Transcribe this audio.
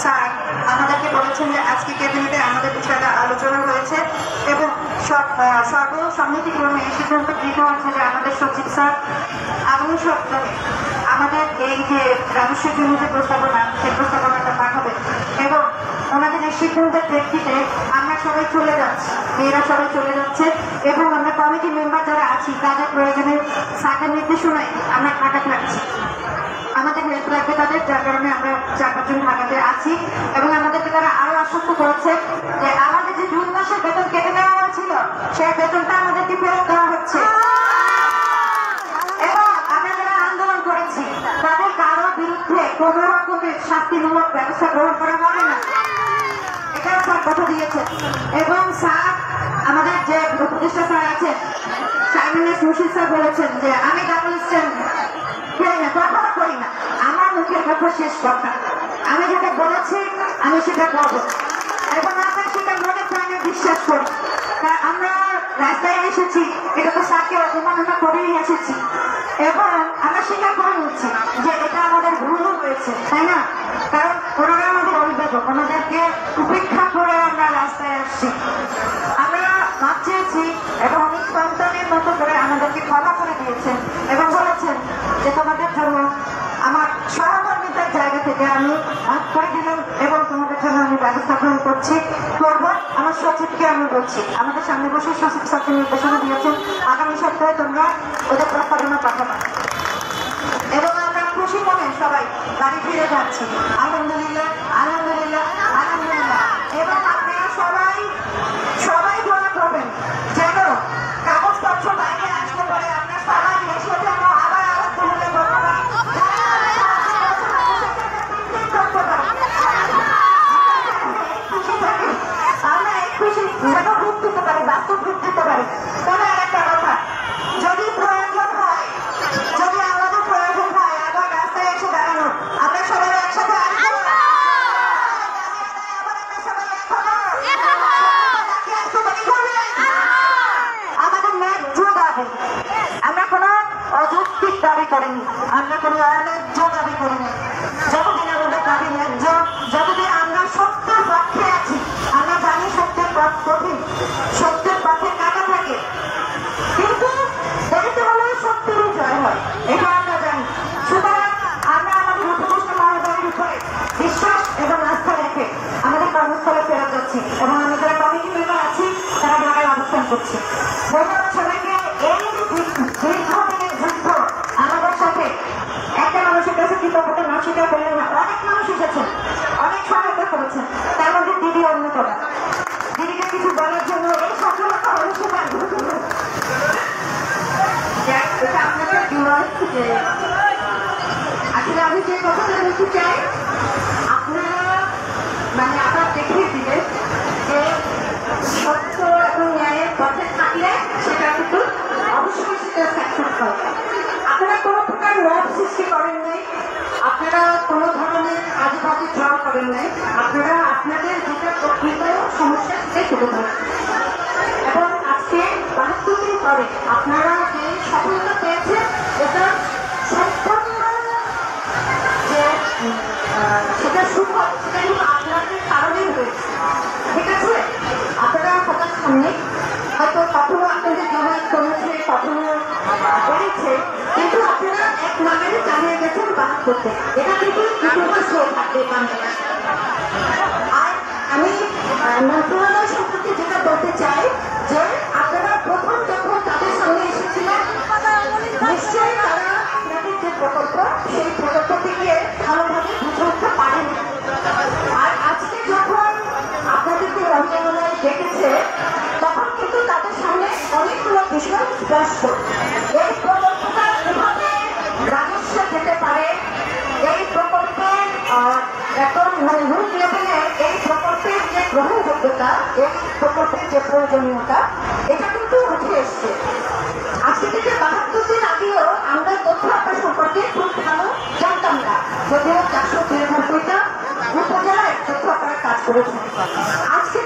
Sir আমাদেরকে বলেছেন যে আজকে ক্যাবিনেটে আমাদের বিষয়টা আলোচনা হয়েছে এবং সর্বসম্মতিক্রমে সিদ্ধান্ত গৃহীত হচ্ছে যে আমাদের সচিব স্যার আগামী সপ্তাহে আমাদের এই যে রাজস্বের জন্য যে প্রস্তাবনা সেই প্রস্তাবনাটা পাঠাবে এবং ওনাদের এই সিদ্ধান্তের প্রেক্ষিতে আমরা সবাই চলে যাচ্ছি, মেয়েরা সবাই চলে যাচ্ছে এবং আমরা কমিটি মেম্বার যারা আছি তাদের প্রয়োজনে স্যারের নির্দেশনায় আমরা ঢাকা থাকছি। আমাদের হেল্প লাগবে তাদের, যার কারণে আমরা 4-5 জন ঢাকাতে আছি এবং আমাদেরকে তারা আরো আশ্বস্ত করেছে যে আমাদের যে জুন মাসের বেতন কেটে নেওয়া হয়েছিল সেই বেতনটা আমাদেরকে ফেরত দেওয়া হচ্ছে এবং আমরা যারা আন্দোলন করেছি তাদের কারো বিরুদ্ধে কোন রকমের শাস্তিমূলক ব্যবস্থা গ্রহণ করা হবে না, এটাও স্যার কথা দিয়েছে। এবং স্যার আমাদের যে উপদেষ্টা স্যার আছেন শাইনুল মুর্শিদ স্যার বলেছেন যে আমি ডাবল স্ট্যান্ড করি না, কখনো করি না, আমার মুখের কথা শেষ কথা, আমি যেটা বলেছি আমি সেটা করবো এবং আমরা সেটা মনে প্রাণে বিশ্বাস করি। আমরা রাস্তায় এসেছি এটা তো স্যারকে অবমাননা করেই এসেছি এবং আমরা স্বীকার করে নিচ্ছি যে এটা আমাদের ভুলও হয়েছে, তাই না? কারণ ওনারা আমাদের অভিভাবক, ওনাদেরকে উপেক্ষা করে আমরা রাস্তায় আসছি, আমরা মাপ চেয়েছি এবং অনেক সন্তানের মতো করে আমাদেরকে ক্ষমা করে দিয়েছেন এবং বলেছেন যে তোমাদের জন্য আমার সহকর্মীদের জায়গা থেকে আমি মাফ করে দিলাম এবং তোমাদের জন্য আমি ব্যবস্থা গ্রহণ করবো। আমার সচিবকে আমি বলছি, আমাদের সামনে বসে সচিব স্যারকে নির্দেশনা দিয়েছেন আগামী সপ্তাহে তোমরা ওদের প্রস্তাবনা পাঠাবা এবং আমরা খুশি মনে সবাই বাড়ি ফিরে যাচ্ছি। আলহামদুলিল্লাহ আলহামদুলিল্লাহ আলহামদুলিল্লাহ। এবং আপনারা সবাই সবাই দোয়া করবেন যেন কাগজপত্র বাইরে আসতে পারে, আমরা সবাই এসে যেন আবার আবার তুলে আমরা এই খুশি যেন রূপ দিতে পারি, বাস্তব রূপ দিতে পারি। তবে আর একটা কথা, যদি প্রয়োজন হয়, যদি আমাদের প্রয়োজন হয় আবার রাস্তায় এসে দাঁড়ানো, আমরা সবাই একসাথে আমাদের ন্যায্য দাবি, আমরা কোনো অযৌক্তিক দাবি করিনি, আমরা কোনো অন্যায্য দাবি করিনি। যতদিন আমাদের দাবি ন্যায্য, যতদিন আমরা সত্যের পক্ষে আছি, আমরা জানি সত্যের পথ কঠিন, সত্যের পথে কাটা থাকে, কিন্তু দেরিতে হলেও সত্যেরই জয় হয়, এটা আমরা জানি। সুতরাং আমরা আমাদের উপদেষ্টা মহোদয়ের উপরে বিশ্বাস এবং আস্থা রেখে আমাদের কর্মস্থলে ফেরত যাচ্ছি এবং আমরা যারা কমিটি মেম্বার আছি তারা ঢাকায় অবস্থান করছি। ধন্যবাদ সবাইকে। এই দীর্ঘদিনের যুদ্ধ আমাদের সাথে একটা মানুষের কাছে কৃতজ্ঞতা না স্বীকার করলেন না, অনেক মানুষ এসেছেন, অনেক সহায়তা করেছেন, তার মধ্যে দিদি অন্যতম। দিদিকে কিছু বলার জন্য এই সফলতা অনুষ্ঠান এটা আপনাদের জীবন থেকে আসলে আমি যে কথাটা বলতে চাই, আপনারা মানে আবার দেখিয়ে দিলেন যে সত্য এবং ন্যায়ের পথে থাকলে সেটা কিন্তু অবশ্যই সেটা সাকসেস হয়। আপনারা কোনো প্রকার লোভ সৃষ্টি করেন নাই, আপনারা কোনো ধরনের কাজে কাজে জড় করেন নাই, আপনারা আপনাদের যেটা প্রকৃত সমস্যা সেটাই তুলে ধরেছেন এবং আজকে 72 দিন পরে আপনারা যে সফলতা পেয়েছেন এটা সম্পূর্ণ যে সেটা সুফল সেটা কিন্তু আপনাদের কারণেই হয়েছে, ঠিক আছে? আপনারা সবার সামনে হয়তো কখনো আপনাদের জমায়েত করেছে, কখনো করেছে, কিন্তু আপনারা এক নামেরই চালিয়ে গেছেন বাদ করতে, এটা কিন্তু ইতিহাস হয়ে থাকবে বাংলাদেশে। আর আমি মন্ত্রণালয় সম্পর্কে যেটা বলতে চাই যে আপনারা প্রথম যখন তাদের সামনে এসেছিলেন নিশ্চয়ই তারা আপনাদের যে প্রকল্প সেই প্রকল্পটিকে ভালোভাবে বুঝে উঠতে পারেনি। আর আজকে যখন আপনাদেরকে মন্ত্রণালয় ডেকেছে তখন কিন্তু তাদের সামনে অনেকগুলো বিষয় স্পষ্ট। এই প্রকল্পটা কিভাবে রাজস্ব যেতে পারে, এই প্রকল্পের এখন রুট লেভেলে এই প্রকল্পের যে গ্রহণযোগ্যতা, এই প্রকল্পের যে প্রয়োজনীয়তা, এটা কিন্তু উঠে এসছে। আজকে থেকে 72 দিন আগেও আমরা তথ্য আপনার সম্পর্কে খুব ভালো জানতাম না, যদিও 493টা উপজেলায় তথ্য আপনারা কাজ করেছেন। আজকে